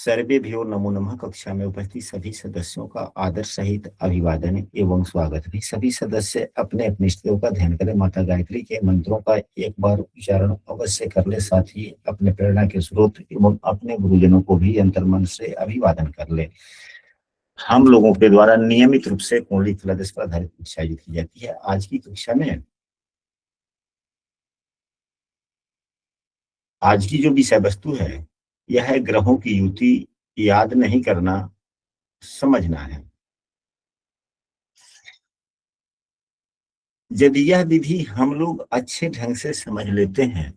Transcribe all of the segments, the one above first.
सर्वेभ्यो नमो नमः। कक्षा में उपस्थित सभी सदस्यों का आदर सहित अभिवादन एवं स्वागत है। सभी सदस्य अपने अपने इष्टदेव का ध्यान करें। माता गायत्री के मंत्रों का एक बार उच्चारण अवश्य कर ले, साथ ही अपने प्रेरणा के स्रोत एवं अपने गुरुजनों को भी अंतर्मन से अभिवादन कर ले। हम लोगों के द्वारा नियमित रूप से कुंडली फलादेश पर आधारित कक्षा आयोजित की जाती है। आज की कक्षा में आज की जो विषय वस्तु है यह है ग्रहों की युति। याद नहीं करना, समझना है। यदि यह विधि हम लोग अच्छे ढंग से समझ लेते हैं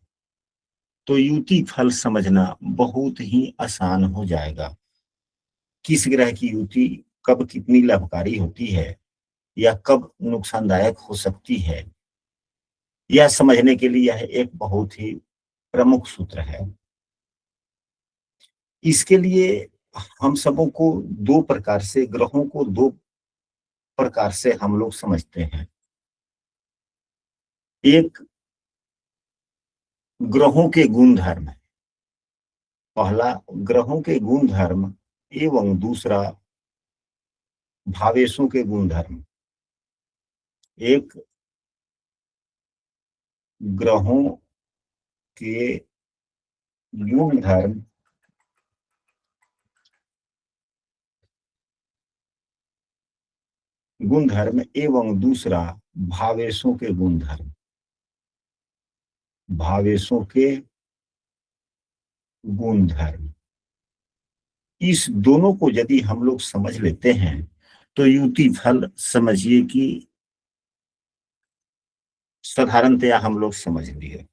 तो युति फल समझना बहुत ही आसान हो जाएगा। किस ग्रह की युति कब कितनी लाभकारी होती है या कब नुकसानदायक हो सकती है, यह समझने के लिए यह एक बहुत ही प्रमुख सूत्र है। इसके लिए हम सबों को दो प्रकार से, ग्रहों को दो प्रकार से हम लोग समझते हैं। एक ग्रहों के गुण धर्म, पहला ग्रहों के गुण धर्म एवं दूसरा भावेशों के गुण धर्म। एक ग्रहों के गुण धर्म एवं दूसरा भावेशों के गुण धर्म। भावेशों के गुण धर्म, इस दोनों को यदि हम लोग समझ लेते हैं तो युति फल समझिए कि साधारणतया हम लोग समझ लिए।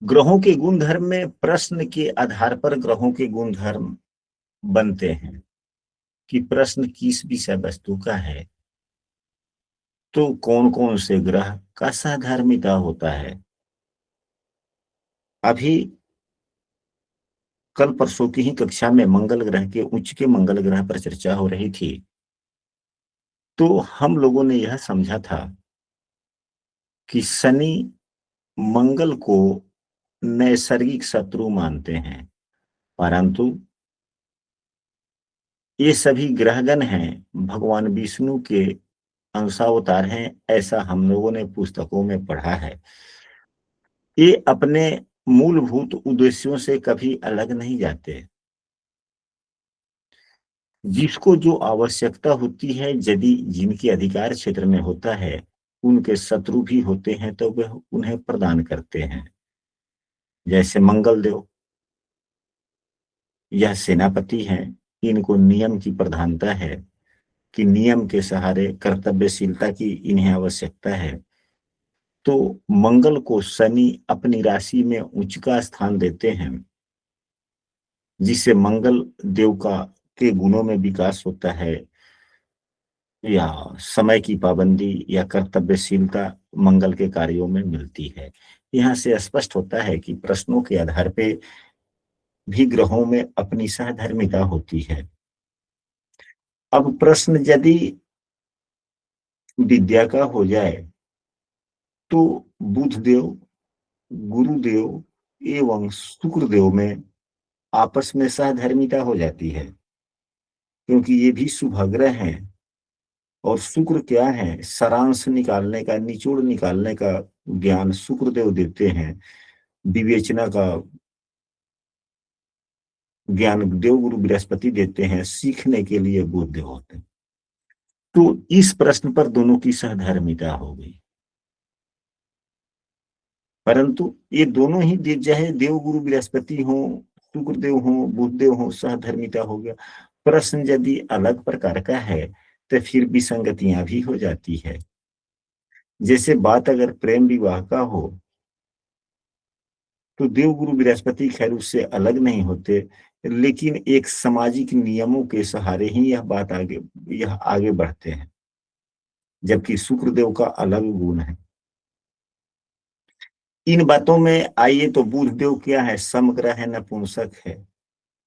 ग्रहों के गुण धर्म में प्रश्न के आधार पर ग्रहों के गुण धर्म बनते हैं कि प्रश्न किस विषय वस्तु का है, तो कौन कौन से ग्रह का साधर्मिता होता है। अभी कल परसों की ही कक्षा में मंगल ग्रह के, उच्च के मंगल ग्रह पर चर्चा हो रही थी। तो हम लोगों ने यह समझा था कि शनि मंगल को नैसर्गिक शत्रु मानते हैं, परंतु ये सभी ग्रहगण हैं, भगवान विष्णु के अंशावतार हैं, ऐसा हम लोगों ने पुस्तकों में पढ़ा है। ये अपने मूलभूत उद्देश्यों से कभी अलग नहीं जाते। जिसको जो आवश्यकता होती है, यदि जिनके अधिकार क्षेत्र में होता है, उनके शत्रु भी होते हैं तो वे उन्हें प्रदान करते हैं। जैसे मंगल देव, यह सेनापति हैं, इनको नियम की प्रधानता है कि नियम के सहारे कर्तव्यशीलता की इन्हें आवश्यकता है। तो मंगल को शनि अपनी राशि में उच्च का स्थान देते हैं, जिससे मंगल देव का के गुणों में विकास होता है, या समय की पाबंदी या कर्तव्यशीलता मंगल के कार्यों में मिलती है। यहाँ से स्पष्ट होता है कि प्रश्नों के आधार पे भी ग्रहों में अपनी सहधर्मिता होती है। अब प्रश्न यदि विद्या का हो जाए तो बुधदेव, गुरुदेव एवं शुक्रदेव में आपस में सहधर्मिता हो जाती है, क्योंकि ये भी शुभग्रह हैं। और शुक्र क्या है, सारांश निकालने का, निचोड़ निकालने का ज्ञान शुक्रदेव देते हैं। विवेचना का ज्ञान देवगुरु बृहस्पति देते हैं, सीखने के लिए बुध देव होते हैं। तो इस प्रश्न पर दोनों की सहधर्मिता हो गई, परंतु ये दोनों ही चाहे देवगुरु बृहस्पति हो, शुक्रदेव हो, बुधदेव हो, सहधर्मिता हो गया। प्रश्न यदि अलग प्रकार का है तो फिर विसंगतियां भी हो जाती है। जैसे बात अगर प्रेम विवाह का हो तो देवगुरु बृहस्पति खैर उससे अलग नहीं होते, लेकिन एक सामाजिक नियमों के सहारे ही यह आगे बढ़ते हैं, जबकि शुक्रदेव का अलग गुण है। इन बातों में आइए तो बुधदेव क्या है, समग्र है, नपुंसक है।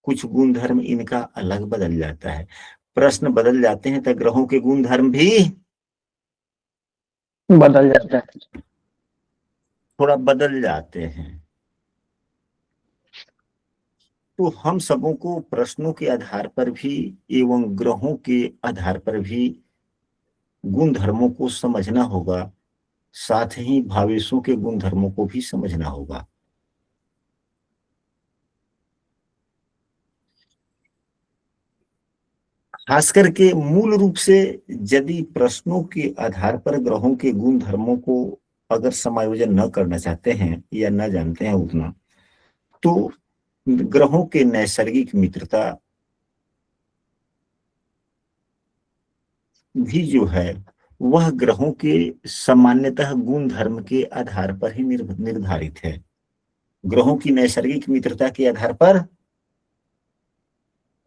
कुछ गुण धर्म इनका अलग बदल जाता है। प्रश्न बदल जाते हैं तो ग्रहों के गुण धर्म भी बदल जाता है, थोड़ा बदल जाते हैं। तो हम सबों को प्रश्नों के आधार पर भी एवं ग्रहों के आधार पर भी गुण धर्मों को समझना होगा, साथ ही भावेशों के गुण धर्मों को भी समझना होगा। खास करके मूल रूप से यदि प्रश्नों के आधार पर ग्रहों के गुण धर्मों को अगर समायोजन न करना चाहते हैं या न जानते हैं उतना, तो ग्रहों के नैसर्गिक मित्रता भी जो है वह ग्रहों के सामान्यतः गुण धर्म के आधार पर ही निर्धारित है। ग्रहों की नैसर्गिक मित्रता के आधार पर,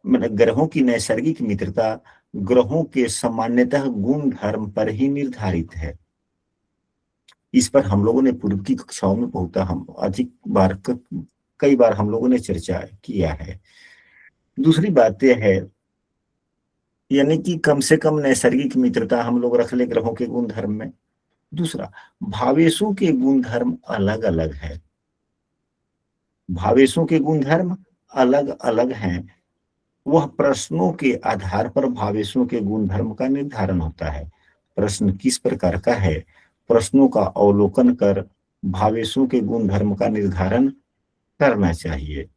मतलब ग्रहों की नैसर्गिक मित्रता ग्रहों के सामान्यतः गुण धर्म पर ही निर्धारित है। इस पर हम लोगों ने पूर्व की कक्षाओं में बहुत हम अधिक बार कई बार हम लोगों ने चर्चा किया है। दूसरी बात यह है, यानी कि कम से कम नैसर्गिक मित्रता हम लोग रख ले ग्रहों के गुण धर्म में। दूसरा, भावेशों के गुण धर्म अलग अलग है। भावेशों के गुण धर्म अलग अलग हैं। वह प्रश्नों के आधार पर भावेशों के गुण धर्म का निर्धारण होता है। प्रश्न किस प्रकार का है, प्रश्नों का अवलोकन कर भावेशों के गुण धर्म का निर्धारण करना चाहिए।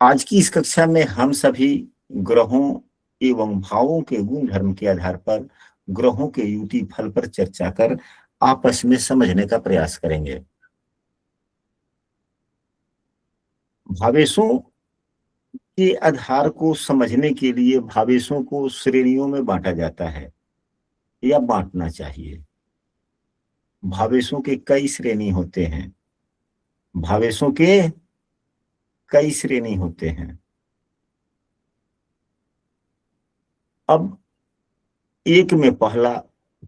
आज की इस कक्षा में हम सभी ग्रहों एवं भावों के गुण धर्म के आधार पर ग्रहों के युति फल पर चर्चा कर आपस में समझने का प्रयास करेंगे। भावेशों के आधार को समझने के लिए भावेशों को श्रेणियों में बांटा जाता है या बांटना चाहिए। भावेशों के कई श्रेणी होते हैं। भावेशों के कई श्रेणी होते हैं। अब एक में पहला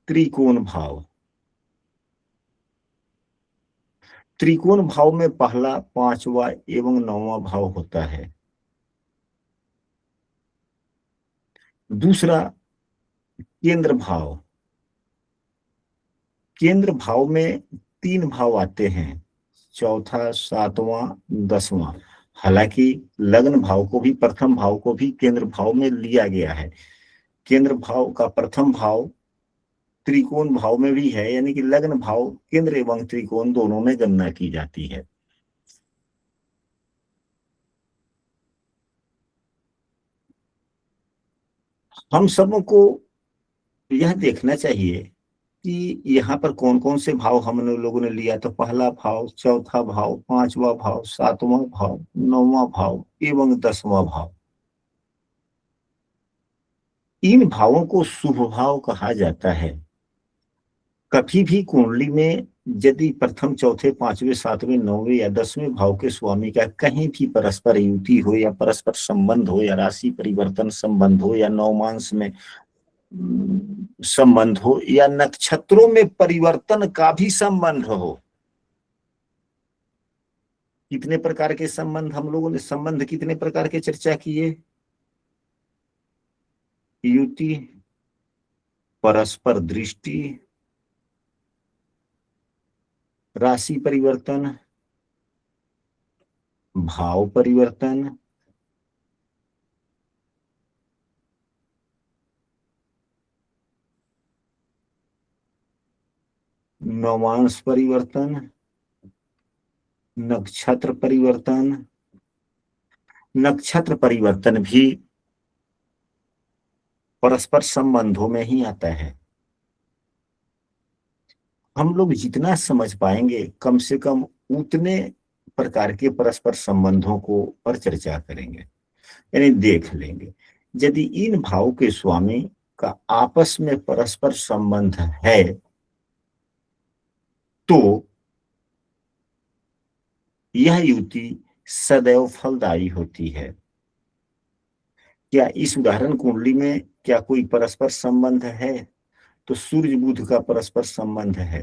त्रिकोण भाव। त्रिकोण भाव में पहला, पांचवा एवं नौवां भाव होता है। दूसरा, केंद्र भाव। केंद्र भाव में तीन भाव आते हैं, चौथा, सातवां, दसवां। हालांकि लग्न भाव को भी, प्रथम भाव को भी केंद्र भाव में लिया गया है। केंद्र भाव का प्रथम भाव त्रिकोण भाव में भी है, यानी कि लग्न भाव केंद्र एवं त्रिकोण दोनों में गणना की जाती है। हम सबों को यह देखना चाहिए कि यहाँ पर कौन कौन से भाव हम लोगों ने लिया। तो पहला भाव, चौथा भाव, पांचवा भाव, सातवां भाव, नौवां भाव एवं दसवां भाव। इन भावों को शुभ भाव कहा जाता है। कभी भी कुंडली में यदि प्रथम, चौथे, पांचवें, सातवें, नौवें या दसवें भाव के स्वामी का कहीं भी परस्पर युति हो या परस्पर संबंध हो या राशि परिवर्तन संबंध हो या नवमांश में संबंध हो या नक्षत्रों में परिवर्तन का भी संबंध हो। कितने प्रकार के संबंध हम लोगों ने, संबंध कितने प्रकार के चर्चा किए? युति, परस्पर दृष्टि, राशि परिवर्तन, भाव परिवर्तन, नवांश परिवर्तन, नक्षत्र परिवर्तन। नक्षत्र परिवर्तन भी परस्पर संबंधों में ही आता है। हम लोग जितना समझ पाएंगे कम से कम उतने प्रकार के परस्पर संबंधों को पर चर्चा करेंगे, यानी देख लेंगे। यदि इन भाव के स्वामी का आपस में परस्पर संबंध है तो यह युति सदैव फलदायी होती है। क्या इस उदाहरण कुंडली में क्या कोई परस्पर संबंध है? तो सूर्य बुध का परस्पर संबंध है।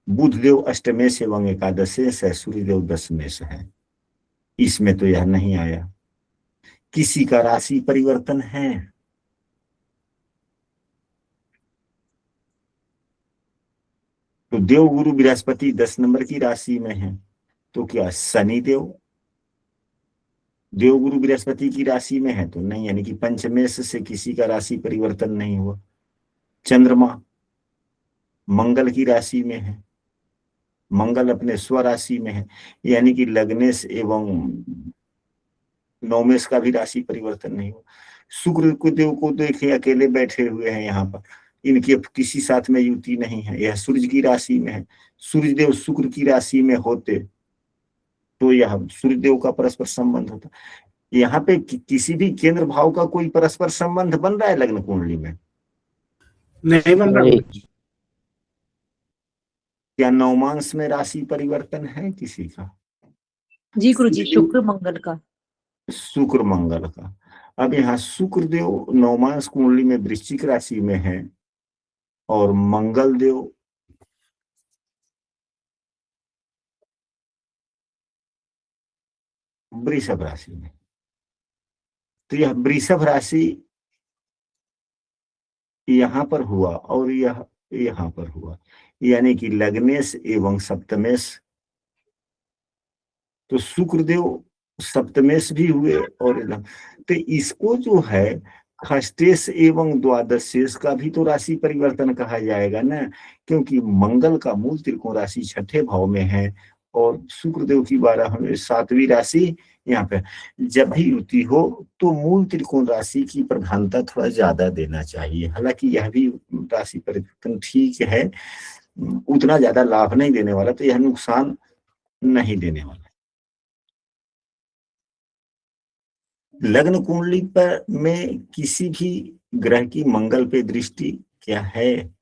बुध देव अष्टमेश एवं एकादशेश है, सूर्य देव दशमेश है। इसमें तो यह नहीं आया। किसी का राशि परिवर्तन है? तो देव गुरु बृहस्पति 10 नंबर की राशि में है, तो क्या शनि देव गुरु बृहस्पति की राशि में है तो नहीं, यानी कि पंचमेश से किसी का राशि परिवर्तन नहीं हुआ। चंद्रमा मंगल की राशि में है, मंगल अपने स्वराशि में है, यानी कि लग्नेश एवं नौमेश का भी राशि परिवर्तन नहीं हुआ। शुक्र को देव को देखे अकेले बैठे हुए हैं यहाँ पर, इनके किसी साथ में युति नहीं है, यह सूर्य की राशि में है। सूर्य देव शुक्र की राशि में होते तो यह सूर्य देव का परस्पर संबंध होता। यहाँ पे किसी भी केंद्र भाव का कोई परस्पर संबंध बन रहा है लग्न कुंडली में? नहीं बन रहा। क्या नवमांश में राशि परिवर्तन है किसी का? जी गुरु जी, शुक्र मंगल का। शुक्र मंगल का। अब यहाँ शुक्र देव नवमांश कुंडली में वृश्चिक राशि में है और मंगल देव वृषभ राशि में, तो यह वृषभ राशि यहाँ पर हुआ और यह यहाँ पर हुआ, यानी कि लग्नेश एवं सप्तमेश। तो शुक्रदेव सप्तमेश भी हुए और तो इसको जो है खष्टेश एवं द्वादशेश का भी तो राशि परिवर्तन कहा जाएगा ना, क्योंकि मंगल का मूल त्रिकोण राशि छठे भाव में है और शुक्रदेव की 7वीं राशि यहाँ पे। जब भी युति हो तो मूल त्रिकोण राशि की प्रधानता थोड़ा ज्यादा देना चाहिए। हालांकि यह भी राशि परिवर्तन ठीक है, उतना ज्यादा लाभ नहीं देने वाला, तो यह नुकसान नहीं देने वाला। लग्न कुंडली पर में किसी भी ग्रह की मंगल पे दृष्टि क्या है?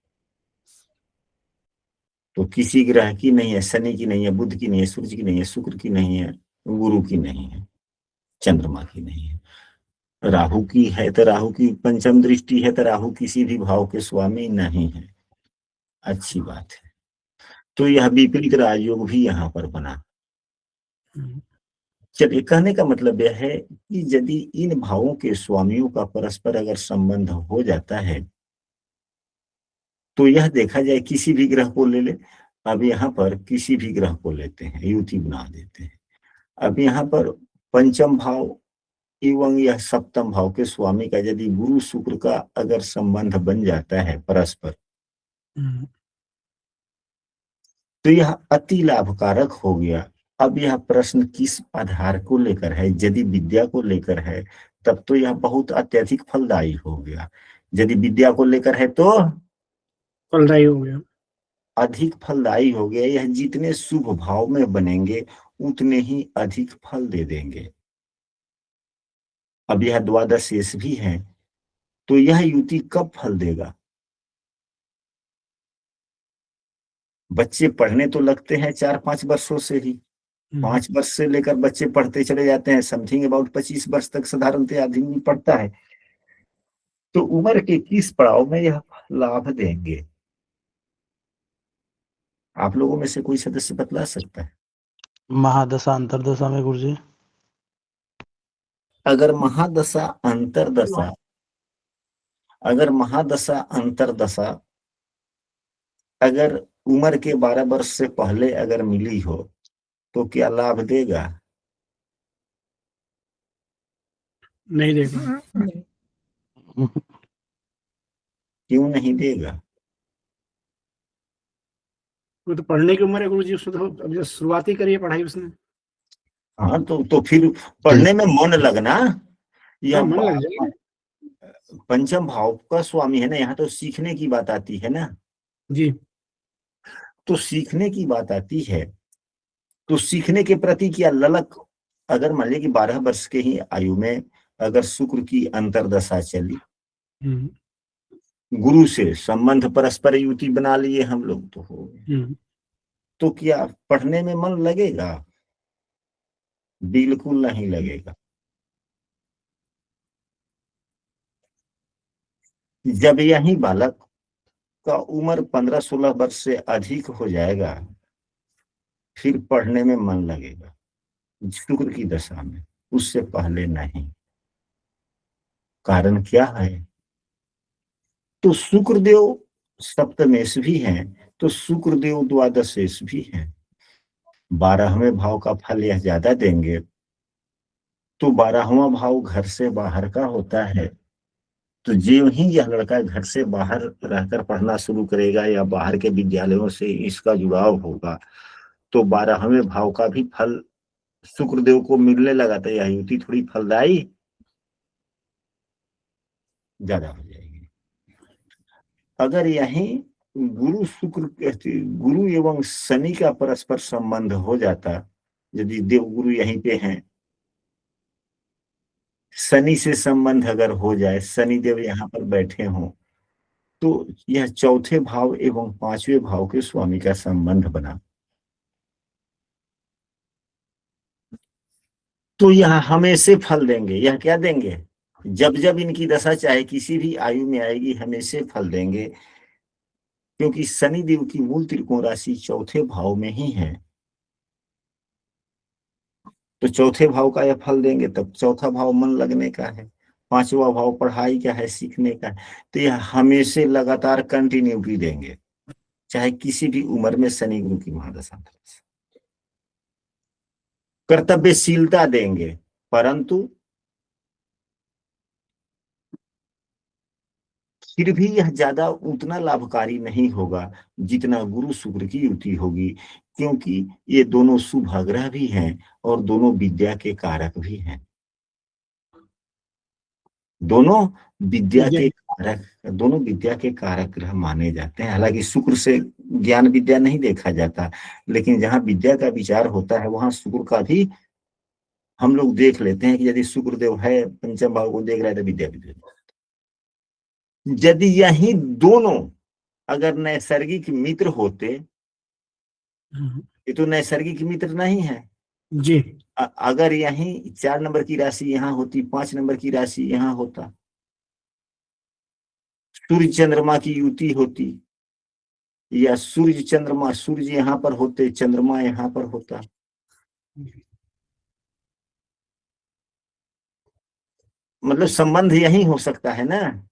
तो किसी ग्रह की नहीं है, शनि की नहीं है, बुध की नहीं है, सूर्य की नहीं है, शुक्र की नहीं है, गुरु की नहीं है, चंद्रमा की नहीं है। राहु की है तो राहु की पंचम दृष्टि है, तो राहु किसी भी भाव के स्वामी नहीं है। अच्छी बात है। तो यह विपरीत राजयोग भी यहाँ पर बना। चलिए, कहने का मतलब यह है कि यदि इन भावों के स्वामियों का परस्पर अगर संबंध हो जाता है तो यह देखा जाए, किसी भी ग्रह को ले ले। अब यहाँ पर किसी भी ग्रह को लेते हैं, युति बना देते हैं। अब यहाँ पर पंचम भाव एवं यह सप्तम भाव के स्वामी का यदि गुरु शुक्र का अगर संबंध बन जाता है परस्पर, तो यह अति लाभकारक हो गया। अब यह प्रश्न किस आधार को लेकर है? यदि विद्या को लेकर है तब तो यह बहुत अत्यधिक फलदायी हो गया। यदि विद्या को लेकर है तो फलदायी हो गया, अधिक फलदायी हो गया। यह जितने शुभ भाव में बनेंगे उतने ही अधिक फल दे देंगे। अब यह द्वादश शेष भी है, तो यह युति कब फल देगा? बच्चे पढ़ने तो लगते हैं 4-5 वर्षों से ही, 5 वर्ष से लेकर बच्चे पढ़ते चले जाते हैं, समथिंग अबाउट 25 वर्ष तक साधारणतः आदमी पढ़ता है। तो उम्र के किस पड़ाव में यह लाभ देंगे? आप लोगों में से कोई सदस्य बतला सकता है? महादशा अंतरदशा में गुरुजी। अगर महादशा अंतरदशा अगर उम्र के 12 वर्ष से पहले अगर मिली हो तो क्या लाभ देगा? नहीं देगा। क्यों नहीं देगा? वो तो पढ़ने की उम्र है गुरुजी, उसने तो अभी शुरुआत ही करी है पढ़ाई उसने। हाँ, तो फिर पढ़ने में मन लगना, यह मन लग जाएगा। पंचम भाव का स्वामी है ना, यहाँ तो सीखने की बात आती है ना जी। तो सीखने की बात आती है, तो सीखने के प्रति क्या ललक, अगर मान लीजिए कि 12 वर्ष के ही आयु में अगर शुक्र की अंतरदशा चली, गुरु से संबंध परस्पर युति बना लिए हम लोग, तो हो गए, तो क्या पढ़ने में मन लगेगा? बिल्कुल नहीं लगेगा। जब यही बालक का उम्र 15-16 वर्ष से अधिक हो जाएगा फिर पढ़ने में मन लगेगा, शुक्र की दशा में, उससे पहले नहीं। कारण क्या है? तो शुक्रदेव सप्तमेश भी हैं, तो शुक्रदेव द्वादशेष भी है, 12वें भाव का फल यह ज्यादा देंगे। तो 12वां भाव घर से बाहर का होता है, तो जो ही यह लड़का घर से बाहर रहकर पढ़ना शुरू करेगा या बाहर के विद्यालयों से इसका जुड़ाव होगा, तो 12वें भाव का भी फल शुक्रदेव को मिलने लगा, तो यह युति थोड़ी फलदायी ज्यादा हो जाएगी। अगर यही गुरु शुक्र गुरु एवं शनि का परस्पर संबंध हो जाता, यदि देवगुरु यहीं पे हैं, शनि से संबंध अगर हो जाए, शनि देव यहाँ पर बैठे हों, तो यह चौथे भाव एवं 5वें भाव के स्वामी का संबंध बना, तो यह हमेशा फल देंगे। यह क्या देंगे? जब जब इनकी दशा चाहे किसी भी आयु में आएगी, हमेशा फल देंगे, क्योंकि शनि देव की मूल त्रिकोण राशि चौथे भाव में ही है। तो चौथे भाव का यह फल देंगे, तब चौथा भाव मन लगने का है, 5वां भाव पढ़ाई का है, सीखने का है, तो यह हमेशा लगातार कंटिन्यूटी देंगे, चाहे किसी भी उम्र में शनि गुरु की महादशा। कर्तव्यशीलता देंगे, परंतु फिर भी यह ज्यादा उतना लाभकारी नहीं होगा जितना गुरु शुक्र की युति होगी, क्योंकि ये दोनों शुभ ग्रह भी हैं और दोनों विद्या के कारक भी हैं। दोनों विद्या के कारक ग्रह माने जाते हैं। हालांकि शुक्र से ज्ञान विद्या नहीं देखा जाता, लेकिन जहां विद्या का विचार होता है वहां शुक्र का भी हम लोग देख लेते हैं कि यदि शुक्रदेव है, पंचम भाव को देख रहा है, तो विद्या भी देख। यदि यही दोनों अगर नैसर्गिक मित्र होते, ये तो नैसर्गिक मित्र नहीं है जी। अगर यही 4 नंबर की राशि यहाँ होती, 5 नंबर की राशि यहाँ होता, सूर्य चंद्रमा की युति होती, या सूर्य चंद्रमा, सूर्य यहाँ पर होते, चंद्रमा यहाँ पर होता, मतलब संबंध यही हो सकता है ना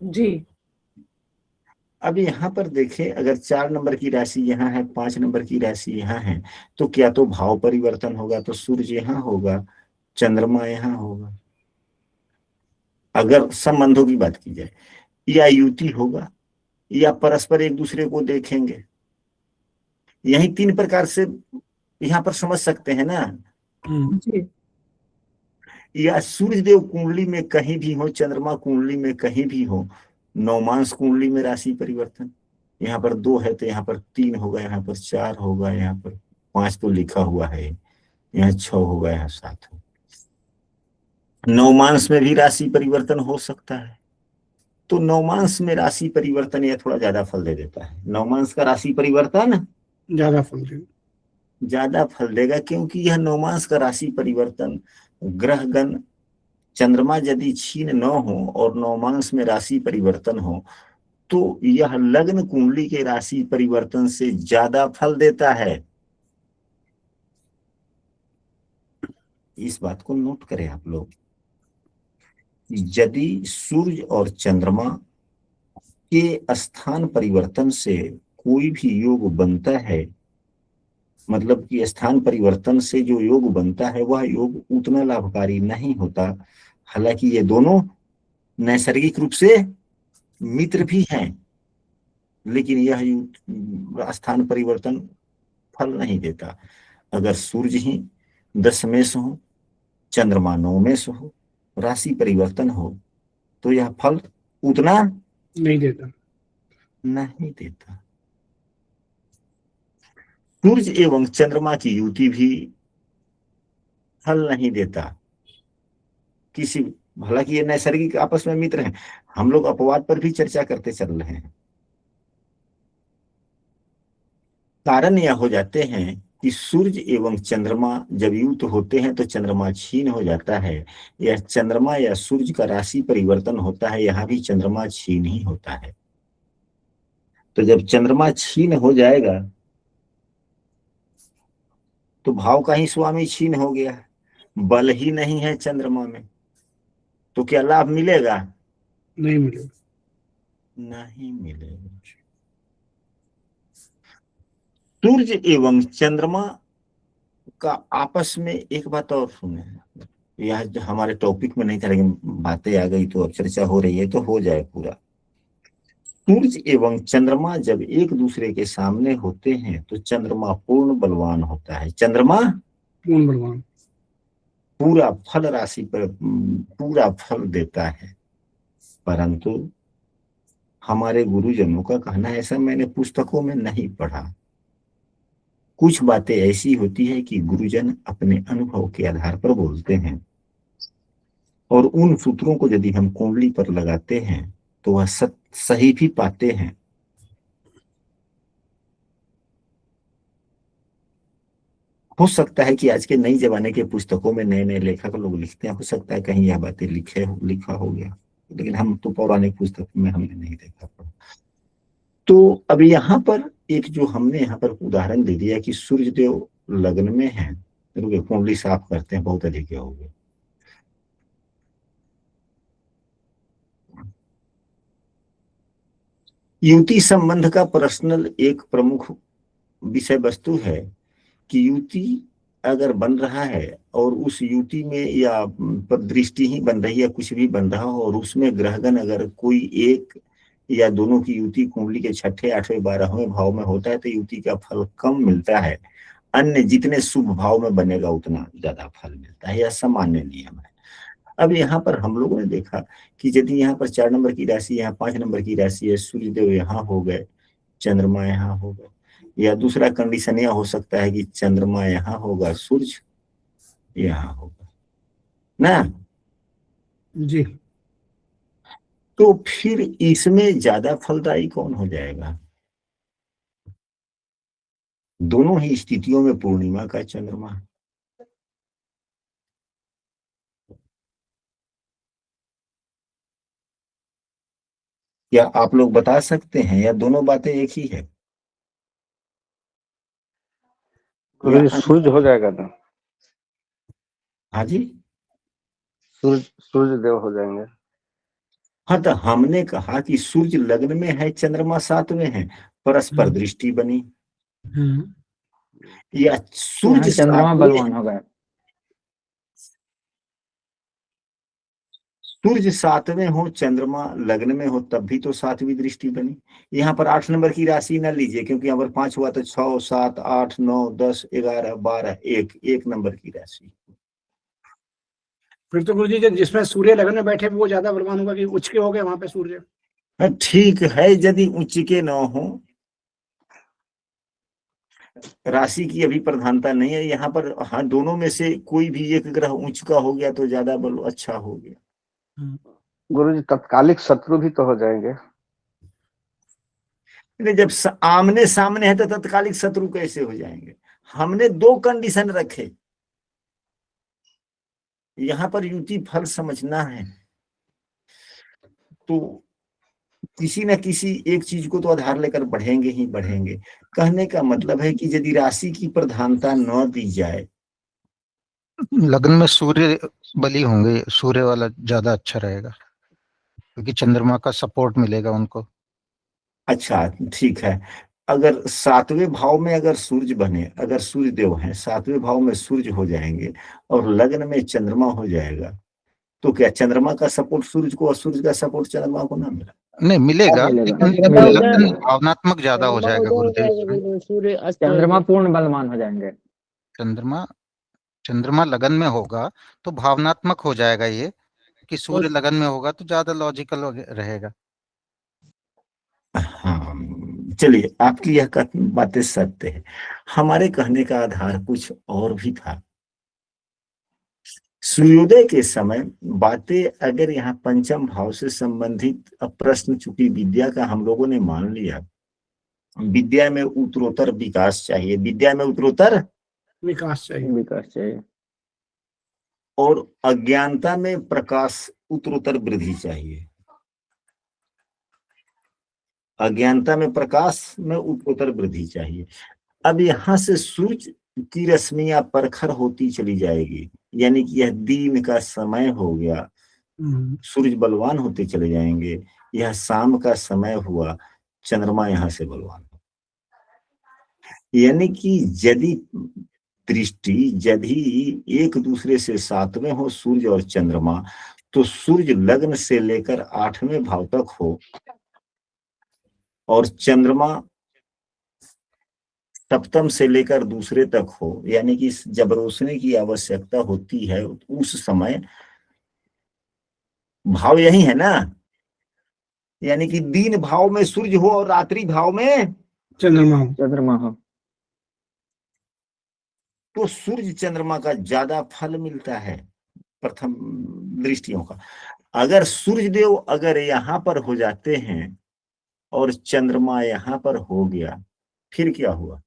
जी। अब यहाँ पर देखें, अगर 4 नंबर की राशि यहाँ है, 5 नंबर की राशि यहाँ है, तो क्या तो भाव परिवर्तन होगा, तो सूर्य यहाँ होगा, चंद्रमा यहाँ होगा, अगर संबंधों की बात की जाए, या युति होगा, या परस्पर एक दूसरे को देखेंगे। यही 3 प्रकार से यहाँ पर समझ सकते हैं ना। जी। या सूर्य देव कुंडली में कहीं भी हो, चंद्रमा कुंडली में कहीं भी हो, नवमांश कुंडली में राशि परिवर्तन, यहाँ पर 2 है तो यहाँ पर 3 होगा, यहाँ पर 4 होगा, यहाँ पर 5 तो लिखा हुआ है, यहाँ 6 होगा, यहाँ 7 होगा। नवमांश में भी राशि परिवर्तन हो सकता है, तो नवमांश में राशि परिवर्तन यह थोड़ा ज्यादा फल दे देता है। नवमांश का राशि परिवर्तन ज्यादा फल देगा, क्योंकि यह नवमांश का राशि परिवर्तन ग्रहगण चंद्रमा यदि क्षीण न हो और नवमांश में राशि परिवर्तन हो, तो यह लग्न कुंडली के राशि परिवर्तन से ज्यादा फल देता है। इस बात को नोट करें आप लोग। यदि सूर्य और चंद्रमा के स्थान परिवर्तन से कोई भी योग बनता है, मतलब कि स्थान परिवर्तन से जो योग बनता है वह योग उतना लाभकारी नहीं होता। हालांकि ये दोनों नैसर्गिक रूप से मित्र भी हैं, लेकिन यह स्थान परिवर्तन फल नहीं देता। अगर सूर्य ही 10 में से हो, चंद्रमा 9 में से हो, राशि परिवर्तन हो, तो यह फल उतना नहीं देता। सूर्य एवं चंद्रमा की युति भी फल नहीं देता किसी। हालांकि ये नैसर्गिक आपस में मित्र हैं, हम लोग अपवाद पर भी चर्चा करते चल रहे हैं। कारण यह हो जाते हैं कि सूर्य एवं चंद्रमा जब युक्त होते हैं तो चंद्रमा क्षीण हो जाता है, या चंद्रमा या सूर्य का राशि परिवर्तन होता है, यहाँ भी चंद्रमा क्षीण ही होता है। तो जब चंद्रमा क्षीण हो जाएगा तो भाव का ही स्वामी क्षीण हो गया, बल ही नहीं है चंद्रमा में, तो क्या लाभ मिलेगा? नहीं मिलेगा। सूर्य एवं चंद्रमा का आपस में एक बात और सुने, यह जो हमारे टॉपिक में नहीं था लेकिन बातें आ गई तो अब चर्चा हो रही है तो हो जाए पूरा। सूर्य एवं चंद्रमा जब एक दूसरे के सामने होते हैं तो चंद्रमा पूर्ण बलवान होता है। चंद्रमा पूर्ण बलवान, पूरा फल राशि पर पूरा फल देता है। परंतु हमारे गुरुजनों का कहना है, ऐसा मैंने पुस्तकों में नहीं पढ़ा, कुछ बातें ऐसी होती है कि गुरुजन अपने अनुभव के आधार पर बोलते हैं और उन सूत्रों को यदि हम कुंडली पर लगाते हैं तो वह सही भी पाते हैं। हो सकता है कि आज के नई जमाने के पुस्तकों में नए नए लेखक लोग लिखते हैं, हो सकता है कहीं यह बातें लिखा हो गया, लेकिन हम तो पौराणिक पुस्तक में हमने नहीं देखा पड़ा। तो अब यहाँ पर एक जो हमने यहाँ पर उदाहरण दे दिया कि सूर्य देव लग्न में है, रुके कुंडली साफ करते हैं, बहुत अधिक हो गए। युति संबंध का पर्सनल एक प्रमुख विषय वस्तु है कि युति अगर बन रहा है और उस युति में या दृष्टि ही बन रही है, कुछ भी बन रहा हो और उसमें ग्रहगण अगर कोई एक या दोनों की युति कुंडली के छठे, आठवें, 12वें भाव में होता है तो युति का फल कम मिलता है। अन्य जितने शुभ भाव में बनेगा उतना ज्यादा फल मिलता है, यह सामान्य नियम है। अब यहाँ पर हम लोगों ने देखा कि यदि यहाँ पर 4 नंबर की राशि, यहाँ 5 नंबर की राशि है, सूर्यदेव यहाँ हो गए, चंद्रमा यहाँ हो गए, या दूसरा कंडीशन यह हो सकता है कि चंद्रमा यहाँ होगा, सूर्य यहाँ होगा ना जी। तो फिर इसमें ज्यादा फलदायी कौन हो जाएगा? दोनों ही स्थितियों में पूर्णिमा का चंद्रमा। क्या आप लोग बता सकते हैं या दोनों बातें एक ही है? सूर्य हो जाएगा ना? हाँ जी, सूर्य देव हो जाएंगे। हाँ, तो हमने कहा कि सूर्य लग्न में है, चंद्रमा 7वें है, परस्पर दृष्टि बनी, या सूर्य चंद्रमा बलवान हो गया। सूर्य 7वें हो, चंद्रमा लग्न में हो, तब भी तो 7वीं दृष्टि बनी। यहाँ पर 8 नंबर की राशि न लीजिए, क्योंकि यहाँ पर 5 हुआ तो 6, 7, 8, 9, 10, 11, 12, 1 नंबर की राशि। फिर तो गुरु जी जिसमें सूर्य लग्न में बैठे वो ज्यादा बलवान होगा कि उच्च के हो गए वहां पे सूर्य। ठीक है, यदि उच्च के न हो, राशि की अभी प्रधानता नहीं है यहाँ पर। हाँ, दोनों में से कोई भी एक ग्रह उच्च का हो गया तो ज्यादा बल अच्छा हो गया। गुरुजी तत्कालिक शत्रु भी तो हो जाएंगे। जब आमने सामने है तो तत्कालिक शत्रु कैसे हो जाएंगे? हमने 2 कंडीशन रखे, यहाँ पर युति फल समझना है तो किसी न किसी एक चीज को तो आधार लेकर बढ़ेंगे ही बढ़ेंगे। कहने का मतलब है कि यदि राशि की प्रधानता न दी जाए, लग्न में सूर्य बली होंगे, सूर्य वाला ज्यादा अच्छा रहेगा क्योंकि चंद्रमा का सपोर्ट मिलेगा उनको। अच्छा ठीक है, अगर 7वें भाव में अगर सूर्य बने, अगर सूर्य देव है 7वें भाव में सूर्य हो जाएंगे और लग्न में चंद्रमा हो जाएगा, तो क्या चंद्रमा का सपोर्ट सूर्य को और सूर्य का सपोर्ट चंद्रमा को ना मिला? नहीं मिलेगा, लेकिन लग्न भावनात्मक ज्यादा हो जाएगा गुरुदेव। चंद्रमा पूर्ण बलवान हो जाएंगे। चंद्रमा लगन में होगा तो भावनात्मक हो जाएगा, ये कि सूर्य लगन में होगा तो ज्यादा लॉजिकल रहेगा। हाँ, चलिए, आपकी यह बातें सत्य है। हमारे कहने का आधार कुछ और भी था। सूर्योदय के समय बातें अगर यहाँ पंचम भाव से संबंधित प्रश्न, चूंकि विद्या का हम लोगों ने मान लिया, विद्या में उत्तरोत्तर विकास चाहिए, विद्या में उत्तरोत्तर विकास चाहिए, और अज्ञानता में प्रकाश उत्तरोत्तर वृद्धि चाहिए। अज्ञानता में प्रकाश में उत्तरोत्तर वृद्धि चाहिए। अब यहाँ से सूर्य की रश्मियां परखर होती चली जाएगी, यानी कि यह दिन का समय हो गया, सूर्य बलवान होते चले जाएंगे, यह शाम का समय हुआ, चंद्रमा यहाँ से बलवान हो। यानी कि यदि दृष्टि यदि एक दूसरे से सातवें हो सूर्य और चंद्रमा, तो सूर्य लग्न से लेकर 8वें भाव तक हो और चंद्रमा सप्तम से लेकर दूसरे तक हो, यानी कि जब रोशनी की आवश्यकता होती है उस समय भाव यही है ना, यानी कि दिन भाव में सूर्य हो और रात्रि भाव में चंद्रमा। चंद्रमा हो। तो सूर्य चंद्रमा का ज्यादा फल मिलता है प्रथम दृष्टियों का। अगर सूर्य देव अगर यहाँ पर हो जाते हैं और चंद्रमा यहाँ पर हो गया, फिर क्या हुआ?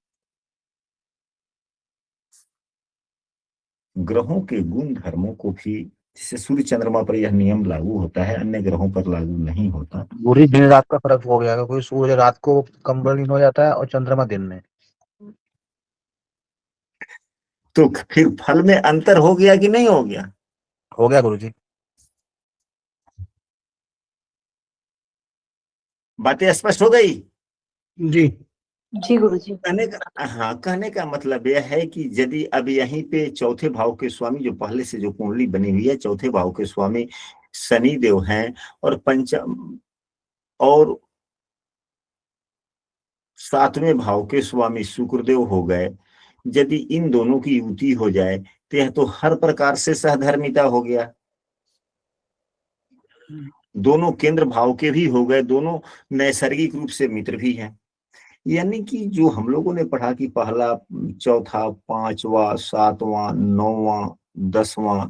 ग्रहों के गुण धर्मों को भी, जैसे सूर्य चंद्रमा पर यह नियम लागू होता है, अन्य ग्रहों पर लागू नहीं होता। पूरी दिन रात का फर्क हो गया, क्योंकि सूर्य रात को कमबलीन हो जाता है और चंद्रमा दिन में। तो फिर फल में अंतर हो गया कि नहीं हो गया? हो गया गुरुजी। बातें स्पष्ट हो गई? जी जी गुरुजी। कहने का मतलब यह है कि यदि अब यहीं पे चौथे भाव के स्वामी, जो पहले से जो कुंडली बनी हुई है, चौथे भाव के स्वामी शनि देव हैं और और 7वें भाव के स्वामी शुक्रदेव हो गए, यदि इन दोनों की युति हो जाए तो यह तो हर प्रकार से सहधर्मिता हो गया। दोनों केंद्र भाव के भी हो गए, दोनों नैसर्गिक रूप से मित्र भी हैं। यानी कि जो हम लोगों ने पढ़ा कि पहला, चौथा, 5वां, 7वां, 9वां, 10वां,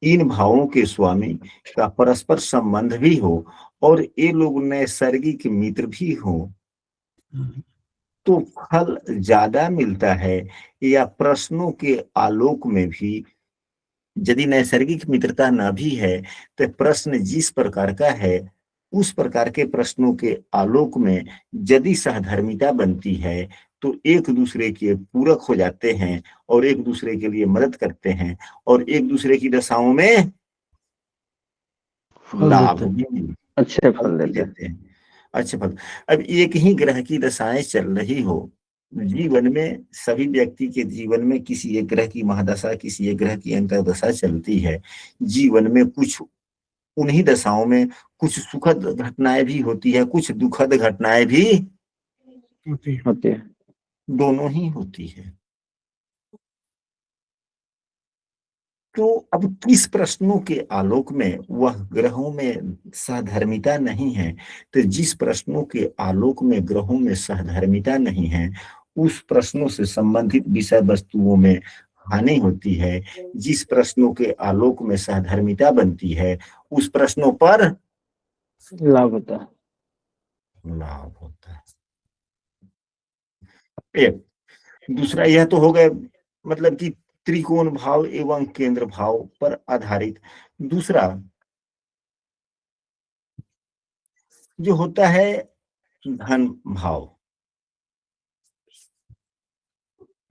इन भावों के स्वामी का परस्पर संबंध भी हो और ये लोग नैसर्गिक मित्र भी हो, तो फल ज्यादा मिलता है। या प्रश्नों के आलोक में भी यदि नैसर्गिक मित्रता न भी है तो प्रश्न जिस प्रकार का है उस प्रकार के प्रश्नों के आलोक में यदि सहधर्मिता बनती है तो एक दूसरे के पूरक हो जाते हैं और एक दूसरे के लिए मदद करते हैं और एक दूसरे की दशाओं में लाभ भी अच्छे फल देते हैं, अच्छे फल। अब एक ही ग्रह की दशाएं चल रही हो, जीवन में सभी व्यक्ति के जीवन में किसी एक ग्रह की महादशा, किसी एक ग्रह की अंतर्दशा चलती है। जीवन में कुछ उन्हीं दशाओं में कुछ सुखद घटनाएं भी होती है, कुछ दुखद घटनाएं भी होती है। दोनों ही होती है। तो अब किस प्रश्नों के आलोक में वह ग्रहों में सहधर्मिता नहीं है, तो जिस प्रश्नों के आलोक में ग्रहों में सहधर्मिता नहीं है उस प्रश्नों से संबंधित विषय वस्तुओं में हानि होती है। जिस प्रश्नों के आलोक में सहधर्मिता बनती है उस प्रश्नों पर लाभ होता है। लाभ होता है। एक दूसरा यह तो हो गए मतलब कि त्रिकोण भाव एवं केंद्र भाव पर आधारित। दूसरा जो होता है धन भाव,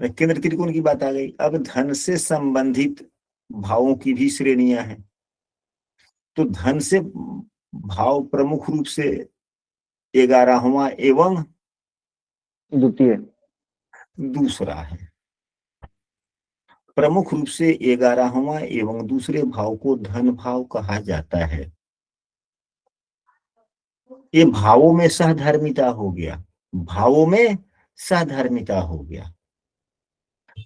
केंद्र त्रिकोण की बात आ गई। अब धन से संबंधित भावों की भी श्रेणियां हैं। तो धन से भाव प्रमुख रूप से 11वां एवं द्वितीय दूसरा है। प्रमुख रूप से 11वां एवं दूसरे भाव को धन भाव कहा जाता है। ये भावों में सहधर्मिता हो गया, भावों में सहधर्मिता हो गया।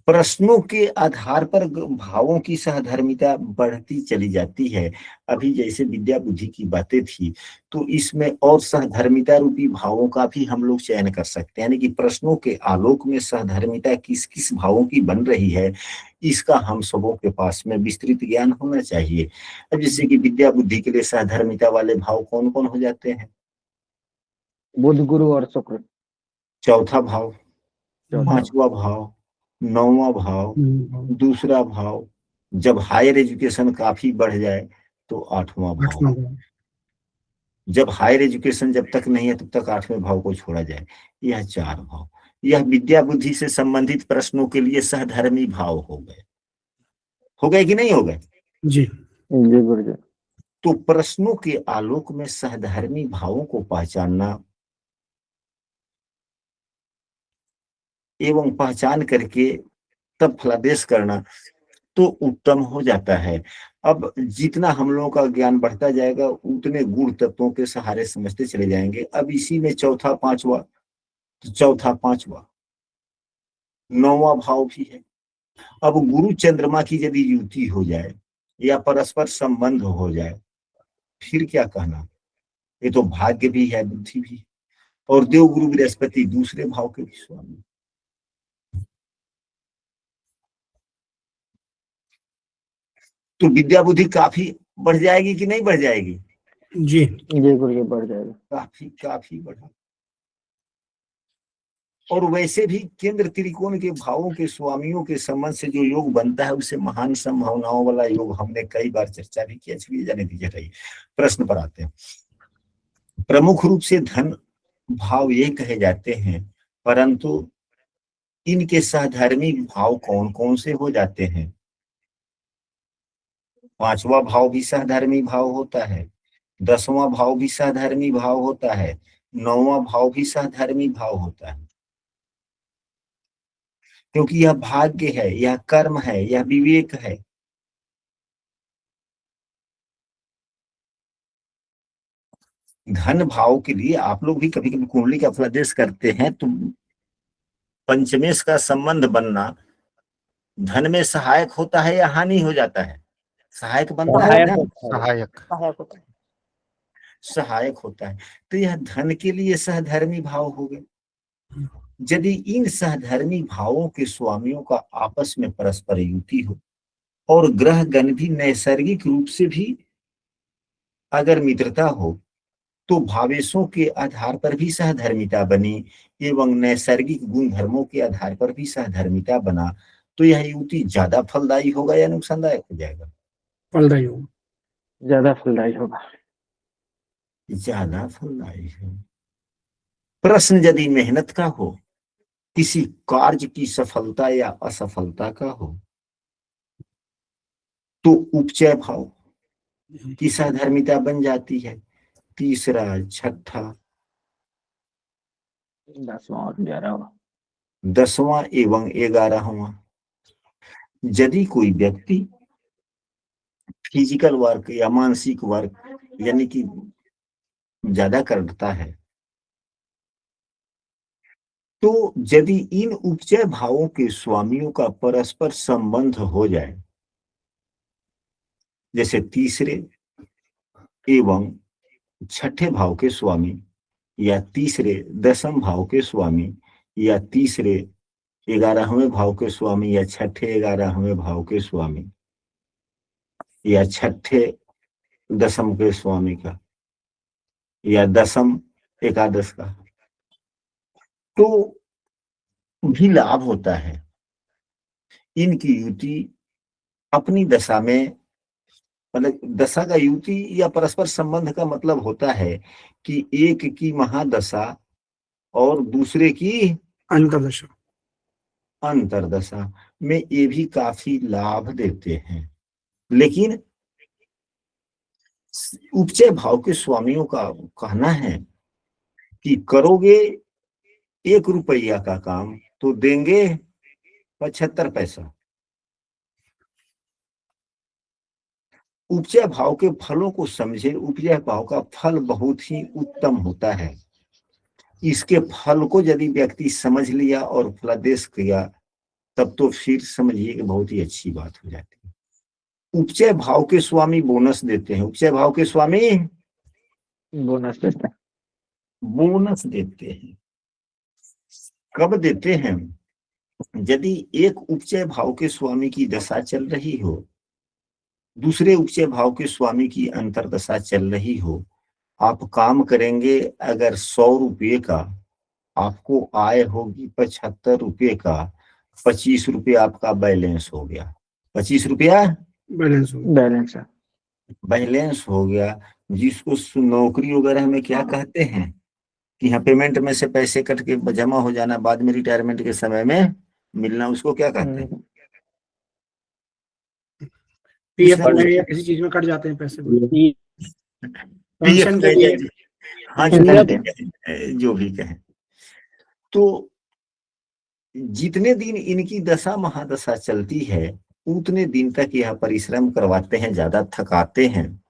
प्रश्नों के आधार पर भावों की सहधर्मिता बढ़ती चली जाती है। अभी जैसे विद्या बुद्धि की बातें थी तो इसमें और सहधर्मिता रूपी भावों का भी हम लोग चयन कर सकते हैं, यानी कि प्रश्नों के आलोक में सहधर्मिता किस किस भावों की बन रही है इसका हम सबों के पास में विस्तृत ज्ञान होना चाहिए। अब जैसे कि विद्या बुद्धि के लिए सहधर्मिता वाले भाव कौन कौन हो जाते हैं? बुध, गुरु और शुक्र। चौथा भाव, 5वां भाव, 9वां भाव, दूसरा भाव। जब हायर एजुकेशन काफी बढ़ जाए तो 8वां भाव। जब हायर एजुकेशन जब तक नहीं है तब तक 8वें भाव को छोड़ा जाए। यह 4 भाव, यह विद्या बुद्धि से संबंधित प्रश्नों के लिए सहधर्मी भाव हो गए कि नहीं हो गए? जी जी गुरुजी। तो प्रश्नों के आलोक में सहधर्मी भावों को पहचानना एवं पहचान करके तब फलादेश करना तो उत्तम हो जाता है। अब जितना हम लोगों का ज्ञान बढ़ता जाएगा उतने गुण तत्वों के सहारे समझते चले जाएंगे। अब इसी में चौथा पांचवा, तो चौथा पांचवा नौवां भाव भी है। अब गुरु चंद्रमा की यदि युति हो जाए या परस्पर संबंध हो जाए, फिर क्या कहना, ये तो भाग्य भी है, बुद्धि भी। और देवगुरु बृहस्पति दूसरे भाव के भी स्वामी, तो विद्या बुद्धि काफी बढ़ जाएगी कि नहीं बढ़ जाएगी? जी जी गुरु जी बढ़ जाएगा। काफी काफी बढ़ा। और वैसे भी केंद्र त्रिकोण के भावों के स्वामियों के संबंध से जो योग बनता है उसे महान संभावनाओं वाला योग हमने कई बार चर्चा भी किया। चलिए जाने दीजिए, रही प्रश्न पर आते हैं। प्रमुख रूप से धन भाव ये कहे जाते हैं, परंतु इनके सहधर्मी भाव कौन कौन से हो जाते हैं? पांचवा भाव भी सहधर्मी भाव होता है, 10वां भाव भी सहधर्मी भाव होता है, 9वां भाव भी सहधर्मी भाव होता है, क्योंकि यह भाग्य है, यह कर्म है, यह विवेक है। धन भाव के लिए आप लोग भी कभी कभी कुंडली का फलादेश करते हैं तो पंचमेश का संबंध बनना धन में सहायक होता है या हानि हो जाता है? सहायक बनता है ना, सहायक सहायक होता है। सहायक होता है। तो यह धन के लिए सहधर्मी भाव हो गए। यदि इन सहधर्मी भावों के स्वामियों का आपस में परस्पर युति हो और ग्रह गण भी नैसर्गिक रूप से भी अगर मित्रता हो, तो भावेशों के आधार पर भी सहधर्मिता बनी एवं नैसर्गिक गुण धर्मों के आधार पर भी सहधर्मिता बना, तो यह युति ज्यादा फलदायी होगा या नुकसानदायक हो जाएगा? फलदायी होगा। ज्यादा फलदायी होगा। ज्यादा फलदायी है। प्रश्न यदि मेहनत का हो, किसी कार्य की सफलता या असफलता का हो, तो उपचय भाव की सहधर्मिता बन जाती है। तीसरा, छठा, 10वां और 11वां, 10वां एवं 11वां। यदि कोई व्यक्ति फिजिकल वर्क या मानसिक वर्क यानी कि ज्यादा करता है, तो यदि इन उपचय भावों के स्वामियों का परस्पर संबंध हो जाए, जैसे तीसरे एवं छठे भाव के स्वामी या तीसरे 10वें भाव के स्वामी या तीसरे 11वें भाव के स्वामी या छठे 11वें भाव के स्वामी या छठे 10वें के स्वामी का या 10वें एकादश का, तो भी लाभ होता है। इनकी युति अपनी दशा में, मतलब दशा का युति या परस्पर संबंध का मतलब होता है कि एक की महादशा और दूसरे की अंतर्दशा अंतरदशा में ये भी काफी लाभ देते हैं। लेकिन उपचय भाव के स्वामियों का कहना है कि करोगे 1 रुपया का काम तो देंगे 75 पैसा। उपचय भाव के फलों को समझे। उपचय भाव का फल बहुत ही उत्तम होता है। इसके फल को यदि व्यक्ति समझ लिया और फलादेश किया, तब तो फिर समझिए कि बहुत ही अच्छी बात हो जाती है। उपचय भाव के स्वामी बोनस देते हैं। उपचय भाव के स्वामी बोनस देता है। बोनस देते हैं। कब देते हैं? यदि एक उपचय भाव के स्वामी की दशा चल रही हो, दूसरे उपचय भाव के स्वामी की अंतरदशा चल रही हो, आप काम करेंगे अगर 100 रुपये का, आपको आय होगी 75 रुपये का, 25 रुपये आपका बैलेंस हो गया। 25 रुपया बैलेंस होगा। बैलेंस है। बैलेंस हो गया। जिसको नौकरी वगैरह में क्या कहते हैं कि यहाँ पेमेंट में से पैसे कट के जमा हो जाना, बाद में रिटायरमेंट के समय में मिलना, उसको क्या कहते हैं? पीएफ में या किसी चीज में कट जाते हैं पैसे। पेंशन के लिए हाँ, जो भी Incentive. कहें, जो भी कहें। तो जितने दिन इनकी दशा महादशा चलती है उतने दिन तक यह परिश्रम करवाते हैं, ज्यादा थकाते हैं,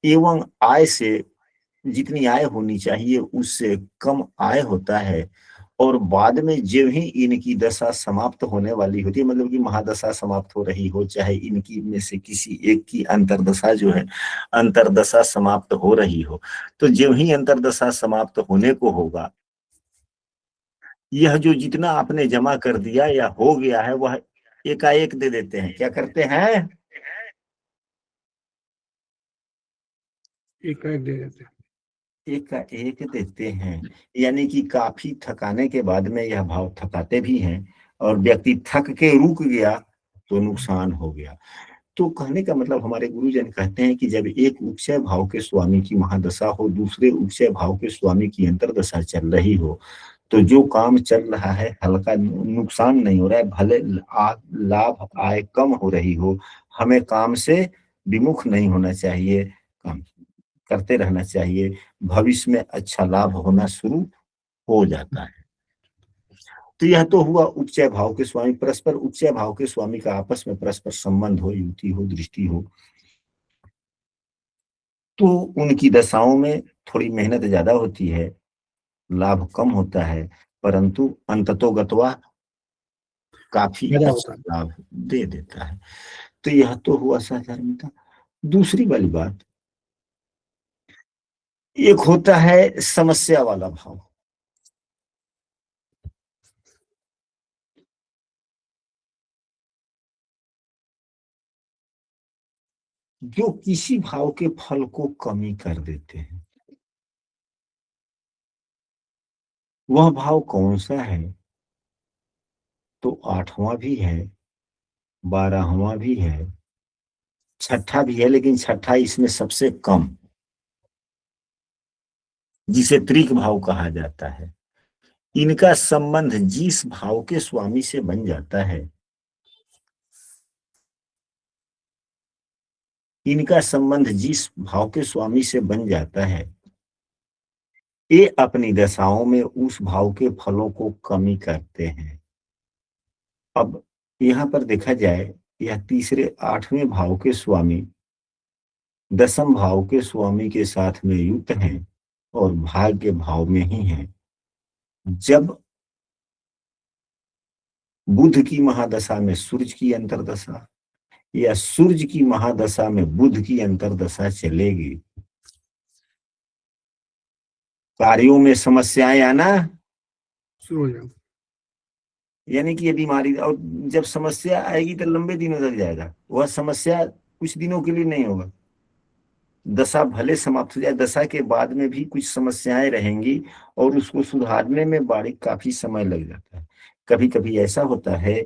एवं आय से जितनी आय होनी चाहिए उससे कम आय होता है। और बाद में जब ही इनकी दशा समाप्त होने वाली होती है, मतलब कि महादशा समाप्त हो रही हो, चाहे इनकी में से किसी एक की अंतर्दशा जो है, अंतर्दशा समाप्त हो रही हो, तो जब ही अंतर्दशा समाप्त होने को होगा, यह जो जितना आपने जमा कर दिया या हो गया है वह एकाएक दे देते हैं। क्या करते हैं? एक दे देते हैं। एक देते हैं, यानी कि काफी थकाने के बाद में यह भाव थकाते भी हैं, और व्यक्ति थक के रुक गया तो नुकसान हो गया। तो कहने का मतलब हमारे गुरुजन कहते हैं कि जब एक उपचय भाव के स्वामी की महादशा हो, दूसरे उपचय भाव के स्वामी की अंतर्दशा चल रही हो, तो जो काम चल रहा है हल्का नुकसान नहीं हो रहा है, भले लाभ आय कम हो रही हो, हमें काम से विमुख नहीं होना चाहिए, काम करते रहना चाहिए, भविष्य में अच्छा लाभ होना शुरू हो जाता है। तो यह तो हुआ उपचय भाव के स्वामी, परस्पर उपचय भाव के स्वामी का आपस में परस्पर संबंध हो, युति हो, दृष्टि हो, तो उनकी दशाओं में थोड़ी मेहनत ज्यादा होती है, लाभ कम होता है, परंतु अंततोगत्वा काफी ज्यादा अच्छा होता है। लाभ दे देता है। तो यह तो हुआ साधारणता। दूसरी वाली बात, एक होता है समस्या वाला भाव। जो किसी भाव के फल को कमी कर देते हैं। वह भाव कौन सा है? तो 8वां भी है, 12वां भी है, 6ठा भी है, लेकिन 6ठा इसमें सबसे कम, जिसे त्रिक भाव कहा जाता है। इनका संबंध जिस भाव के स्वामी से बन जाता है, इनका संबंध जिस भाव के स्वामी से बन जाता है, ये अपनी दशाओं में उस भाव के फलों को कमी करते हैं। अब यहां पर देखा जाए, यह तीसरे 8वें भाव के स्वामी 10म भाव के स्वामी के साथ में युक्त हैं और भाग्य भाव में ही हैं। जब बुध की महादशा में सूर्य की अंतर्दशा या सूर्य की महादशा में बुध की अंतर्दशा चलेगी, कार्यों में समस्याएं आना शुरू हो जाएगा। यानी कि ये बीमारी, और जब समस्या आएगी तो लंबे दिनों तक जाएगा, वह समस्या कुछ दिनों के लिए नहीं होगा। दशा भले समाप्त हो जाए, दशा के बाद में भी कुछ समस्याएं रहेंगी और उसको सुधारने में बारीक काफी समय लग जाता है। कभी कभी ऐसा होता है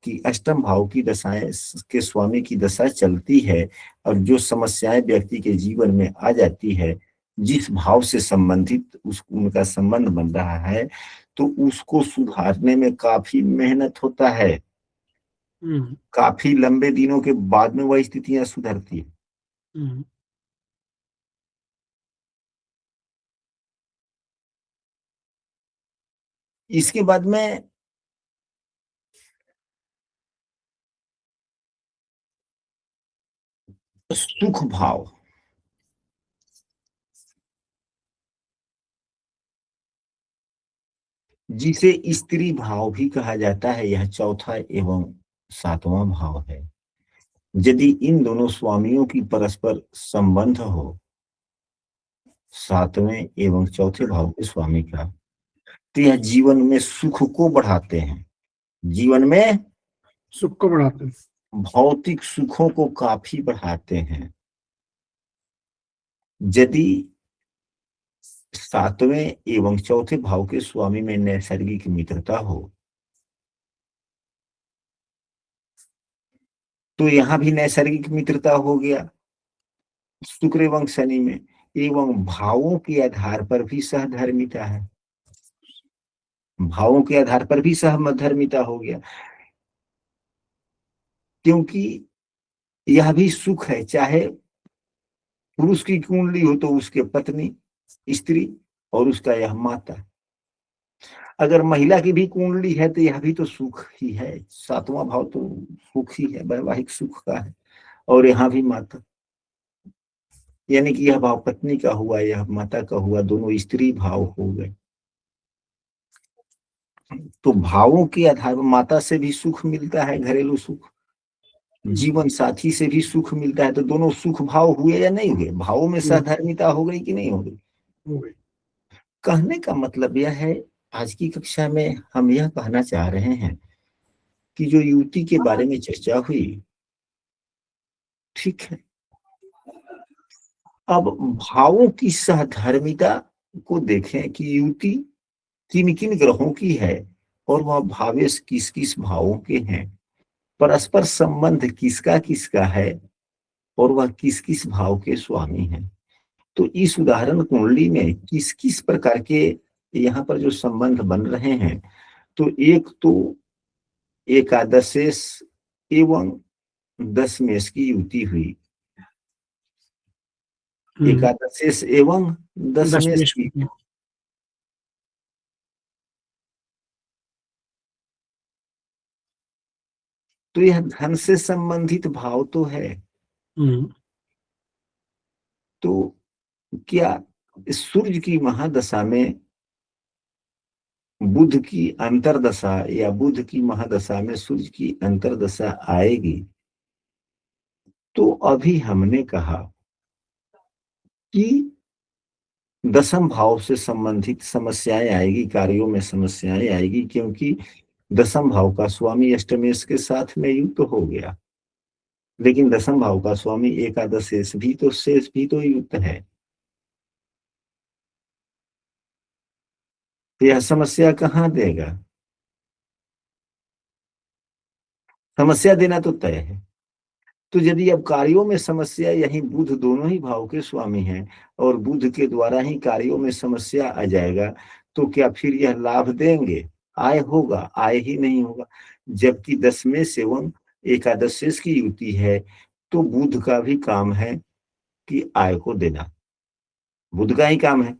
कि अष्टम भाव की दशाएं के स्वामी की दशा चलती है और जो समस्याएं व्यक्ति के जीवन में आ जाती है, जिस भाव से संबंधित उनका संबंध बन रहा है, तो उसको सुधारने में काफी मेहनत होता है। काफी लंबे दिनों के बाद में वह स्थितियां सुधरती है। इसके बाद में सुख भाव, जिसे स्त्री भाव भी कहा जाता है, यह चौथा एवं 7वां भाव है। यदि इन दोनों स्वामियों की परस्पर संबंध हो, 7वें एवं चौथे भाव के स्वामी का, तो यह जीवन में सुख को बढ़ाते हैं, जीवन में सुख को बढ़ाते हैं, भौतिक सुखों को काफी बढ़ाते हैं। यदि 7वें एवं चौथे भाव के स्वामी में नैसर्गिक मित्रता हो, तो यहां भी नैसर्गिक मित्रता हो गया शुक्र एवं शनि में, एवं भावों के आधार पर भी सहधर्मिता है, भावों के आधार पर भी सहधर्मिता हो गया, क्योंकि यह भी सुख है, चाहे पुरुष की कुंडली हो तो उसके पत्नी, स्त्री, और उसका यह माता। अगर महिला की भी कुंडली है तो यह भी तो सुख ही है, 7वां भाव तो सुख ही है, वैवाहिक सुख का है, और यहाँ भी माता, यानी कि यह भाव पत्नी का हुआ, यह माता का हुआ, दोनों स्त्री भाव हो गए। तो भावों के आधार पर माता से भी सुख मिलता है, घरेलू सुख, जीवन साथी से भी सुख मिलता है, तो दोनों सुख भाव हुए या नहीं हुए? भावों में सहधर्मिता हो गई कि नहीं हो गई? कहने का मतलब यह है, आज की कक्षा में हम यह कहना चाह रहे हैं कि जो युति के बारे में चर्चा हुई, ठीक है, अब भावों की सहधर्मिता को देखें कि युति किन किन ग्रहों की है और वह भावेश किस किस भावों के हैं, परस्पर संबंध किसका किसका है और वह किस किस भाव के स्वामी हैं। तो इस उदाहरण कुंडली में किस किस प्रकार के यहाँ पर जो संबंध बन रहे हैं, तो एक तो एकादशेश एवं दशमेश की युति हुई, एकादशेश एवं दशमेश की, तो यह धन से संबंधित भाव तो है। तो क्या सूर्य की महादशा में बुध की अंतरदशा या बुध की महादशा में सूर्य की अंतरदशा आएगी? तो अभी हमने कहा कि दशम भाव से संबंधित समस्याएं आएगी, कार्यों में समस्याएं आएगी, क्योंकि दशम भाव का स्वामी अष्टमेश के साथ में युक्त हो गया, लेकिन दशम भाव का स्वामी एकादशेश भी तो शेष भी तो युक्त है। यह समस्या कहाँ देगा? समस्या देना तो तय है। तो यदि अब कार्यों में समस्या, यही बुध दोनों ही भाव के स्वामी हैं और बुध के द्वारा ही कार्यों में समस्या आ जाएगा, तो क्या फिर यह लाभ देंगे? आय होगा? आय ही नहीं होगा। जबकि दशमेश एवं एकादशेश की युति है, तो बुध का भी काम है कि आय को देना, बुध का ही काम है।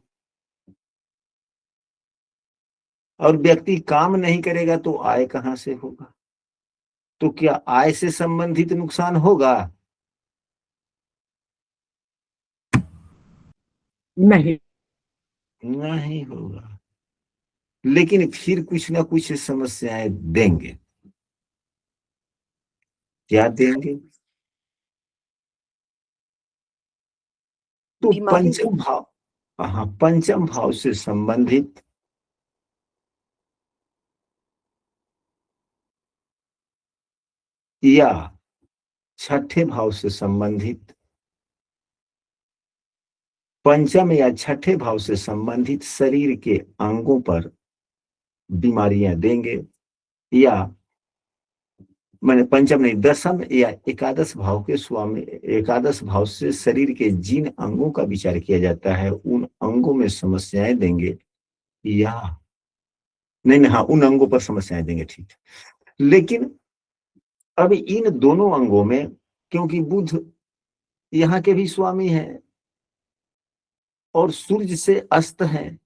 और व्यक्ति काम नहीं करेगा तो आय कहां से होगा? तो क्या आय से संबंधित नुकसान होगा? नहीं नहीं होगा, लेकिन फिर कुछ ना कुछ समस्याएं देंगे। क्या देंगे? तो पंचम भाव, हाँ, पंचम भाव से संबंधित या छठे भाव से संबंधित, पंचम या छठे भाव से संबंधित शरीर के अंगों पर बीमारियां देंगे, या मैंने पंचम नहीं, दशम या एकादश भाव के स्वामी, एकादश भाव से शरीर के जिन अंगों का विचार किया जाता है उन अंगों में समस्याएं देंगे, या नहीं, हाँ, उन अंगों पर समस्याएं देंगे, ठीक। लेकिन अब इन दोनों अंगों में, क्योंकि बुध यहाँ के भी स्वामी हैं और सूर्य से अस्त है,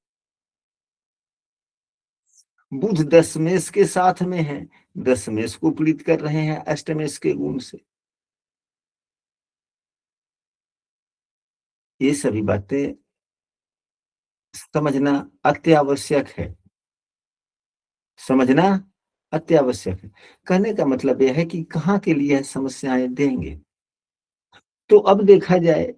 बुध दशमेश के साथ में है, दशमेश को पीड़ित कर रहे हैं अष्टमेश के गुण से। ये सभी बातें समझना अत्यावश्यक है, समझना अत्यावश्यक है। कहने का मतलब यह है कि कहाँ के लिए समस्याएं देंगे। तो अब देखा जाए,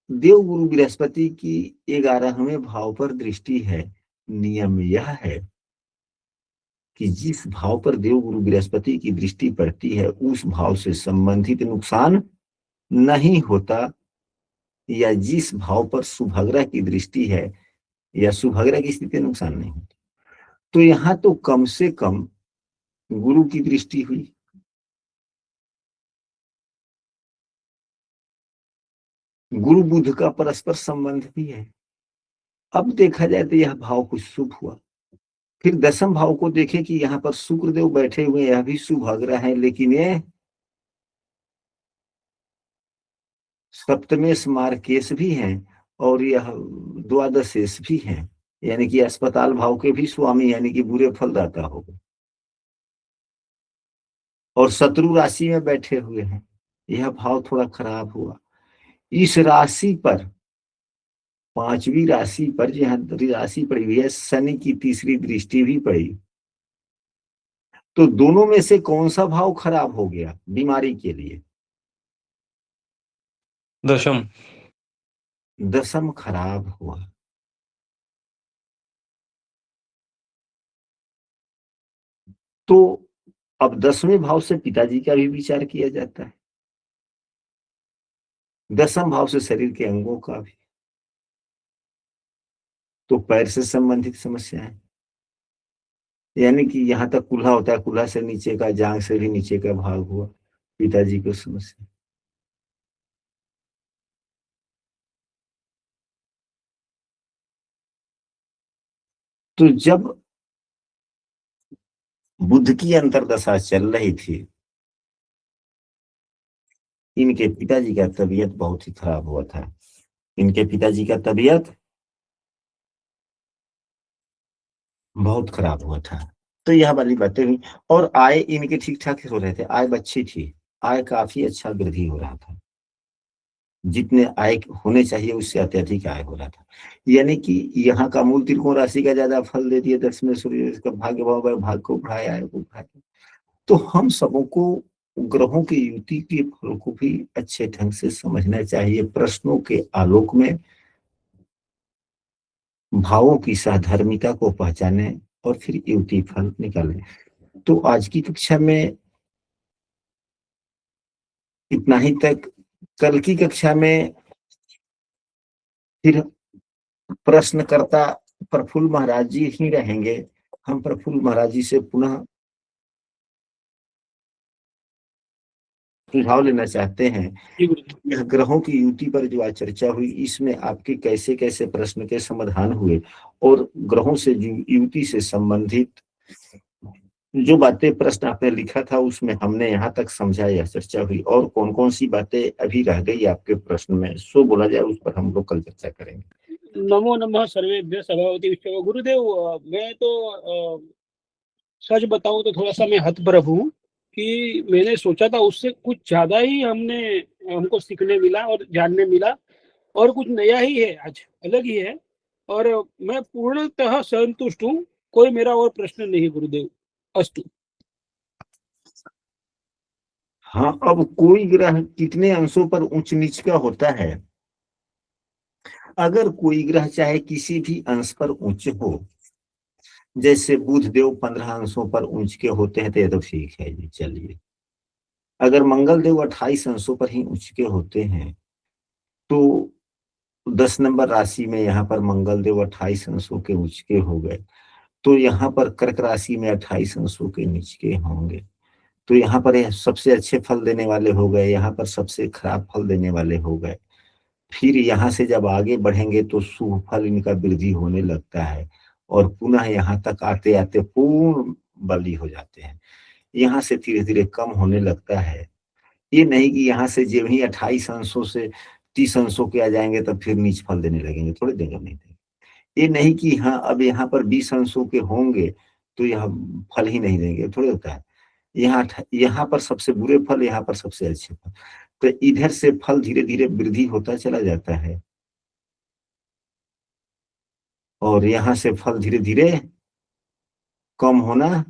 देवगुरु बृहस्पति की 11वें भाव पर दृष्टि है। नियम यह है कि जिस भाव पर देवगुरु बृहस्पति की दृष्टि पड़ती है उस भाव से संबंधित नुकसान नहीं होता, या जिस भाव पर सुभग्रह की दृष्टि है या सुभग्रह की स्थिति नुकसान नहीं होती। तो यहां तो कम से कम गुरु की दृष्टि हुई, गुरु बुध का परस्पर संबंध भी है। अब देखा जाए तो यह भाव कुछ शुभ हुआ। फिर दशम भाव को देखें कि यहाँ पर शुक्रदेव बैठे हुए, यह भी शुभ अग्रह है, लेकिन ये सप्तमेश मार्केश भी हैं और यह द्वादशेश भी हैं, यानी कि अस्पताल भाव के भी स्वामी, यानी कि बुरे फलदाता हो गए। और शत्रु राशि में बैठे हुए हैं, यह भाव थोड़ा खराब हुआ। इस राशि पर, पांचवी राशि पर जहां राशि पड़ी हुई है, शनि की तीसरी दृष्टि भी पड़ी। तो दोनों में से कौन सा भाव खराब हो गया बीमारी के लिए? दशम। दशम खराब हुआ। तो अब 10वें भाव से पिताजी का भी विचार किया जाता है, 10म भाव से शरीर के अंगों का भी। तो पैर से संबंधित समस्याएं, यानी कि यहां तक कुल्हा होता है, कुल्हा से नीचे का, जांग से भी नीचे का भाग हुआ, पिताजी को समस्या। तो जब बुध की अंतर्दशा चल रही थी, इनके पिताजी का तबीयत बहुत ही खराब हुआ था। इनके पिताजी का तबीयत बहुत खराब हुआ था। तो यह वाली बातें हुई। और आय इनके ठीक ठाक हो रहे थे, आय अच्छी थी, आय काफी अच्छा वृद्धि हो रहा था, जितने आय होने चाहिए उससे अत्यधिक आय हो रहा था। यानी कि यहाँ का मूल त्रिकोण राशि का ज्यादा फल दे दिया, 10वें सूर्य का भाग्य भाव, भाग को बढ़ाया, आय को बढ़ाया। तो हम सबों को ग्रहों की युति के फल को भी अच्छे ढंग से समझना चाहिए, प्रश्नों के आलोक में भावों की साधर्मिता को पहचाने और फिर युति फल निकालें। तो आज की कक्षा में इतना ही तक। कल की कक्षा में फिर प्रश्नकर्ता प्रफुल्ल महाराज जी ही रहेंगे। हम प्रफुल्ल महाराज जी से पुनः सुझाव लेना चाहते हैं। जी गुरुजी। यह ग्रहों की युति पर जो आज चर्चा हुई, इसमें आपके कैसे कैसे प्रश्न के समाधान हुए और ग्रहों से युति से संबंधित जो बातें प्रश्न आपने लिखा था उसमें हमने यहाँ तक समझा, यह चर्चा हुई। और कौन कौन सी बातें अभी रह गई आपके प्रश्न में, सो बोला जाए, उस पर हम लोग कल चर्चा करेंगे। नमो नमः सर्वेभ्यः सभावती विश्व गुरुदेव। मैं तो सच बताऊं तो थोड़ा सा मैं हतप्रभ हूँ कि मैंने सोचा था उससे कुछ ज्यादा ही हमको सीखने मिला और जानने मिला, और कुछ नया ही है, आज अलग ही है, और मैं पूर्णतः संतुष्ट हूँ। कोई मेरा और प्रश्न नहीं गुरुदेव। अस्तु। हाँ, अब कोई ग्रह कितने अंशों पर उच्च नीच का होता है? अगर कोई ग्रह चाहे किसी भी अंश पर उच्च हो, जैसे बुध देव 15 अंशों पर उच्च के होते हैं तो ये तो ठीक है जी, चलिए। अगर मंगल देव 28 अंशों पर ही उच्च के होते हैं तो 10 नंबर राशि में यहाँ पर मंगल देव 28 अंशों के उच्च के हो गए, तो यहाँ पर कर्क राशि में 28 अंशों के नीच के होंगे। तो यहाँ पर सबसे अच्छे फल देने वाले हो गए, यहाँ पर सबसे खराब फल देने वाले हो गए। फिर यहाँ से जब आगे बढ़ेंगे तो शुभ फल इनका वृद्धि होने लगता है और पुनः यहाँ तक आते आते पूर्ण बली हो जाते हैं। यहाँ से धीरे धीरे कम होने लगता है। ये नहीं कि यहाँ से जब ही 28 अंशों से 30 अंशों के आ जाएंगे तो फिर नीच फल देने लगेंगे, थोड़े देंगे, नहीं देंगे। ये नहीं कि हाँ अब यहाँ पर 20 अंशों के होंगे तो यह फल ही नहीं देंगे, थोड़े होता है। यहाँ पर सबसे बुरे फल, यहाँ पर सबसे अच्छे फल, तो इधर से फल धीरे धीरे वृद्धि होता चला जाता है और यहाँ से फल धीरे धीरे कम होना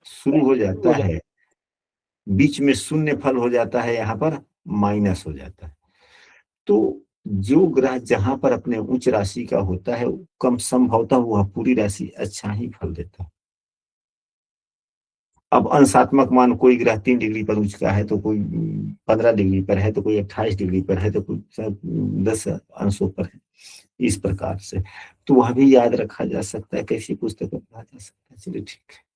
शुरू हो जाता है। बीच में शून्य फल हो जाता है, यहाँ पर माइनस हो जाता है। तो जो ग्रह जहां पर अपने उच्च राशि का होता है, कम संभवतः वह पूरी राशि अच्छा ही फल देता है। अब अंशात्मक मान कोई ग्रह 3 डिग्री पर उच्च का है तो कोई 15 डिग्री पर है, तो कोई 28 डिग्री पर है, तो कोई 10 अंशों पर है, इस प्रकार से। तो वह भी याद रखा जा सकता है, कैसी पुस्तक में पढ़ा जा सकता है। चलिए ठीक है।